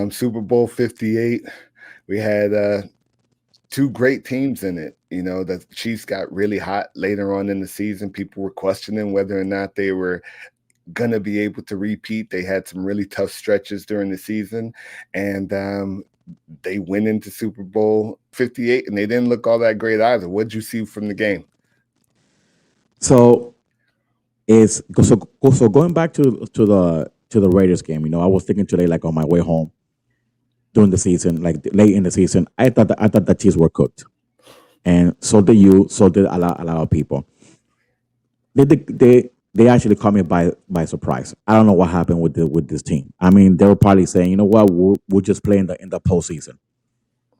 Super Bowl 58. We had two great teams in it. You know, the Chiefs got really hot later on in the season. People were questioning whether or not they were going to be able to repeat. They had some really tough stretches during the season, and they went into Super Bowl 58, and they didn't look all that great either. What did you see from the game? So it's so going back to the Raiders game. I was thinking today, like on my way home during the season, like late in the season, I thought the Chiefs were cooked, and so did you. So did a lot of people. They actually caught me by surprise. I don't know what happened with this team. I mean, they were probably saying, you know what, we'll just play in the postseason,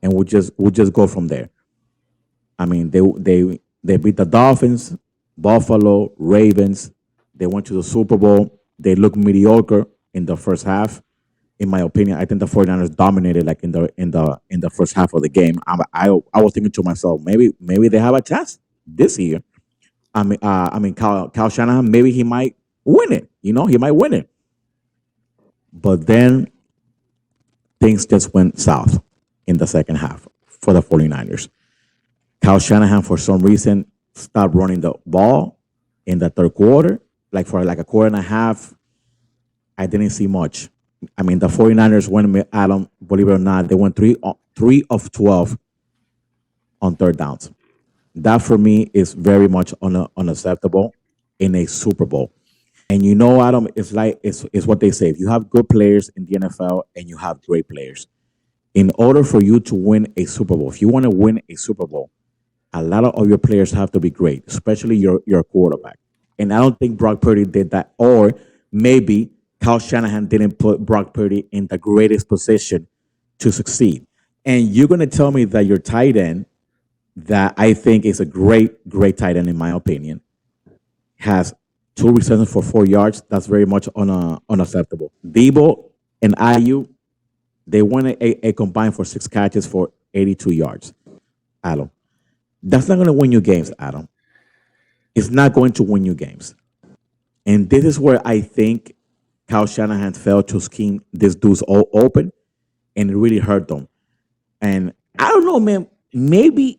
and we'll just go from there. I mean, they beat the Dolphins, Buffalo, Ravens. They went to the Super Bowl. They looked mediocre in the first half. In my opinion, I think the 49ers dominated like in the first half of the game. I was thinking to myself, maybe they have a chance this year. I mean, Kyle Shanahan, maybe he might win it. He might win it. But then things just went south in the second half for the 49ers. Kyle Shanahan, for some reason, stopped running the ball in the third quarter. Like for like a quarter and a half, I didn't see much. I mean, the 49ers went, Adam, believe it or not, they went 3 of 12 on third downs. That for me is very much unacceptable in a Super Bowl. And Adam, it's what they say. If you have good players in the NFL and you have great players, in order for you to win a Super Bowl, if you want to win a Super Bowl, a lot of your players have to be great, especially your quarterback. And I don't think Brock Purdy did that. Or maybe Kyle Shanahan didn't put Brock Purdy in the greatest position to succeed. And you're going to tell me that your tight end, that I think is a great, great tight end, in my opinion, has two receptions for 4 yards. That's very much unacceptable. Debo and IU, they won a combined for 6 catches for 82 yards. Adam, that's not going to win you games, Adam. It's not going to win you games. And this is where I think Kyle Shanahan failed to scheme these dudes all open, and it really hurt them. And I don't know, man. Maybe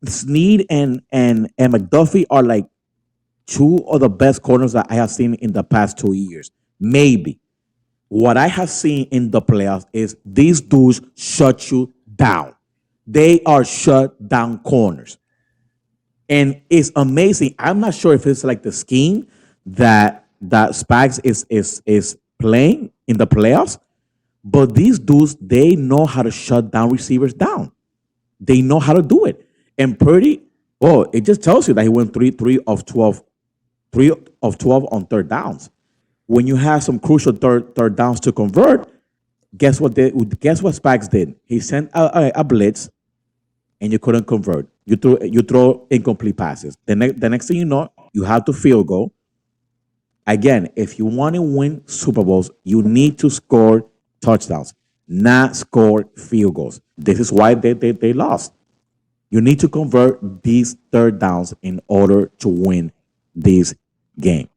Snead and McDuffie are like two of the best corners that I have seen in the past 2 years. Maybe. What I have seen in the playoffs is these dudes shut you down. They are shut down corners. And it's amazing. I'm not sure if it's like the scheme that Spags is playing in the playoffs, but these dudes, they know how to shut down receivers down. They know how to do it. And Purdy, oh, it just tells you that he went three of 12 on third downs. When you have some crucial third downs to convert, guess what Spags did? He sent a blitz, and you couldn't convert. You throw incomplete passes. The next thing you know, you have to field goal. Again, if you want to win Super Bowls, you need to score touchdowns, not score field goals. This is why they lost. You need to convert these third downs in order to win this game.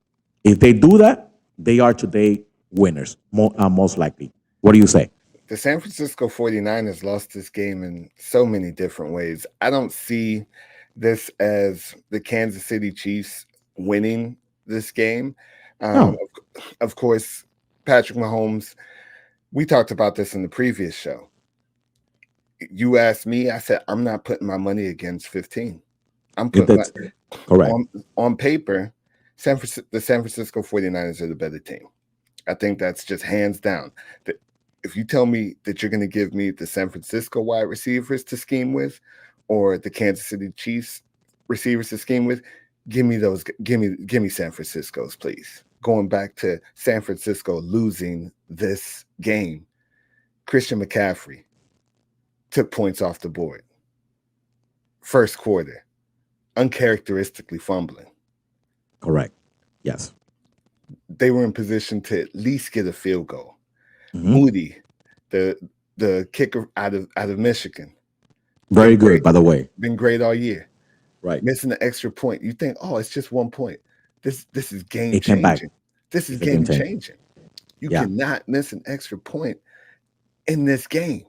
If they do that, they are today winners, most likely. What do you say? The San Francisco 49ers lost this game in so many different ways. I don't see this as the Kansas City Chiefs winning this game. Um, No, of course, Patrick Mahomes, we talked about this in the previous show. You asked me, I said, I'm not putting my money against 15. I'm putting my, that's correct. on paper, the San Francisco 49ers are the better team. I think that's just hands down. If you tell me that you're going to give me the San Francisco wide receivers to scheme with or the Kansas City Chiefs receivers to scheme with, give me those. Give me San Francisco's, please. Going back to San Francisco losing this game, Christian McCaffrey took points off the board. First quarter, uncharacteristically fumbling. Correct. Yes. They were in position to at least get a field goal. Hmm. Moody, the kicker out of Michigan, been Very good, great. by the way. Been great all year. Right. Missing the extra point. You think, oh, it's just 1 point. This is game It came back. changing. This is It's a game game changer. changing. You Yeah. cannot miss an extra point in this game.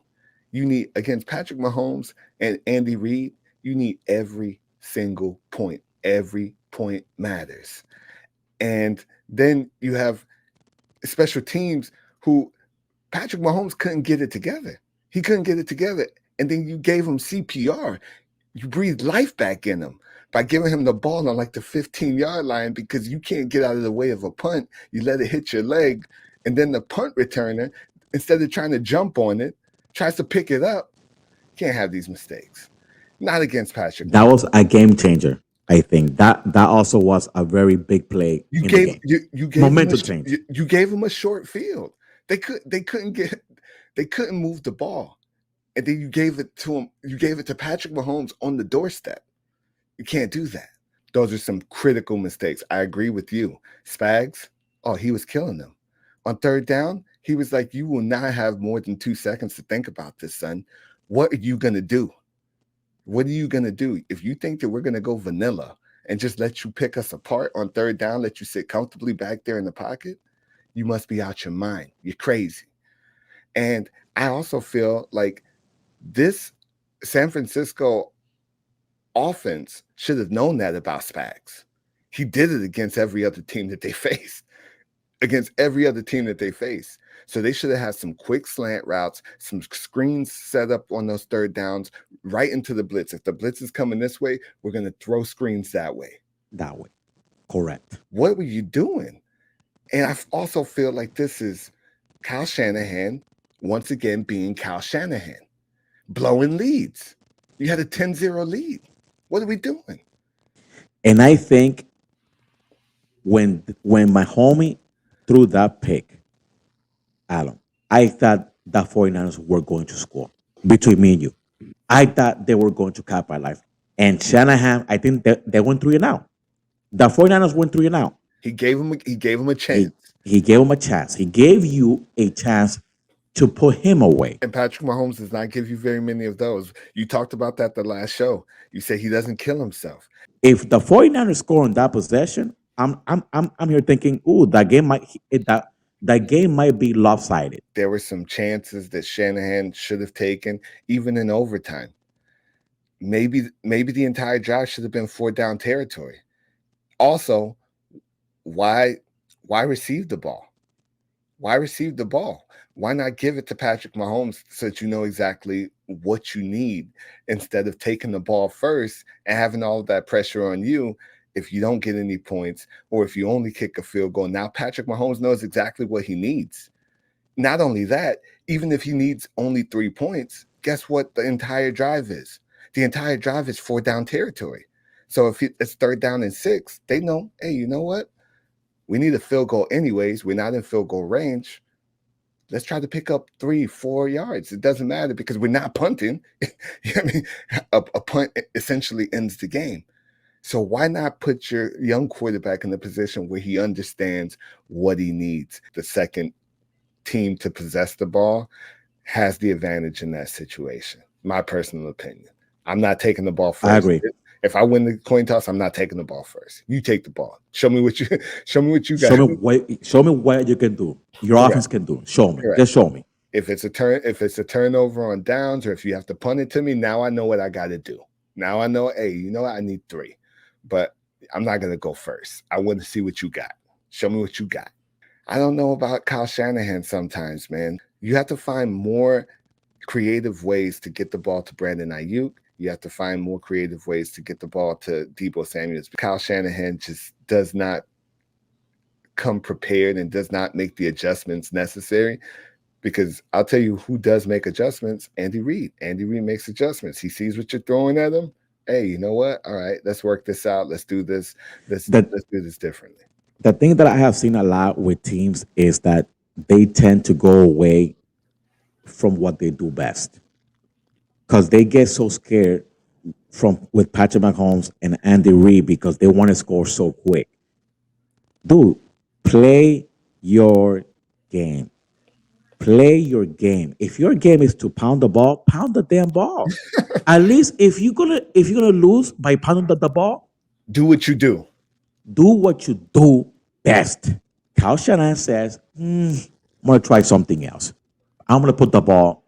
You need against Patrick Mahomes and Andy Reid, you need every single point. Every point matters. And then you have special teams who Patrick Mahomes couldn't get it together. He couldn't get it together. And then you gave him CPR. You breathed life back in him by giving him the ball on like the 15-yard line because you can't get out of the way of a punt. You let it hit your leg. And then the punt returner, instead of trying to jump on it, tries to pick it up. Can't have these mistakes. Not against Patrick That Mahomes. was a game changer. I think that also was a very big play You in gave the game. you gave Momentum him change. you gave him a short field. They couldn't move the ball. And then you gave it to him. You gave it to Patrick Mahomes on the doorstep. You can't do that. Those are some critical mistakes. I agree with you. Spags, oh, he was killing them. On third down, he was like, you will not have more than 2 seconds to think about this, son. What are you going to do? What are you going to do? If you think that we're going to go vanilla and just let you pick us apart on third down, let you sit comfortably back there in the pocket, you must be out your mind. You're crazy. And I also feel like this San Francisco offense should have known that about Spags. He did it against every other team that they faced. Against every other team that they face. So they should have had some quick slant routes, some screens set up on those third downs right into the blitz. If the blitz is coming this way, we're going to throw screens that way. That way. Correct. What were you doing? And I also feel like this is Kyle Shanahan, once again, being Kyle Shanahan, blowing leads. You had a 10-0 lead. What are we doing? And I think when my homie threw that pick, Alan, I thought the 49ers were going to score between me and you. I thought they were going to capitalize. And Shanahan, I think they went 3-0. The 49ers went 3-0. He gave him a chance. He gave him a chance. He gave you a chance to put him away. And Patrick Mahomes does not give you very many of those. You talked about that the last show. You said he doesn't kill himself. If the 49ers score on that possession, I'm here thinking, ooh, that game might be lopsided. There were some chances that Shanahan should have taken, even in overtime. Maybe the entire drive should have been 4-down territory. Also, why receive the ball? Why receive the ball? Why not give it to Patrick Mahomes so that you know exactly what you need instead of taking the ball first and having all of that pressure on you if you don't get any points or if you only kick a field goal? Now Patrick Mahomes knows exactly what he needs. Not only that, even if he needs only 3 points, guess what the entire drive is? The entire drive is 4-down territory. So if it's 3rd down and 6, they know, hey, you know what? We need a field goal anyways. We're not in field goal range. Let's try to pick up 3-4 yards. It doesn't matter because we're not punting. I mean, a punt essentially ends the game. So why not put your young quarterback in a position where he understands what he needs? The second team to possess the ball has the advantage in that situation. My personal opinion. I'm not taking the ball first. I agree. If I win the coin toss, I'm not taking the ball first. You take the ball. Show me what you got. Show me what you can do. Your offense can do. Show me. Correct. Just show me. If it's a turnover on downs, or if you have to punt it to me, now I know what I got to do. Now I know, hey, you know what? I need 3, but I'm not gonna go first. I want to see what you got. Show me what you got. I don't know about Kyle Shanahan sometimes, man. You have to find more creative ways to get the ball to Brandon Ayuk. You have to find more creative ways to get the ball to Deebo Samuels. Kyle Shanahan just does not come prepared and does not make the adjustments necessary. Because I'll tell you who does make adjustments, Andy Reid. Andy Reid makes adjustments. He sees what you're throwing at him. Hey, you know what? All right, let's work this out. Let's do this. Let's do this differently. The thing that I have seen a lot with teams is that they tend to go away from what they do best because they get so scared with Patrick Mahomes and Andy Reid because they want to score so quick. Dude, play your game. Play your game. If your game is to pound the ball, pound the damn ball. At least if you're gonna lose by pounding the ball, do what you do. Do what you do best. Kyle Shanahan says, I'm gonna try something else. I'm gonna put the ball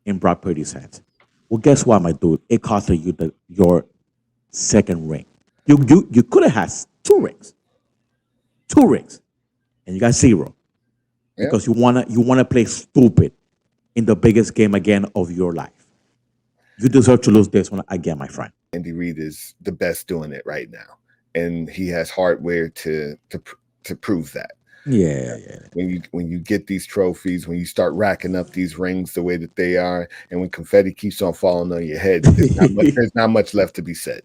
in Brock Purdy's hands. Well, guess what, my dude? It cost you your second ring. You could have had two rings, and you got zero because you wanna play stupid in the biggest game again of your life. You deserve to lose this one again, my friend. Andy Reid is the best doing it right now, and he has hardware to prove that. Yeah. When you get these trophies, when you start racking up these rings the way that they are, and when confetti keeps on falling on your head, there's not much left to be said.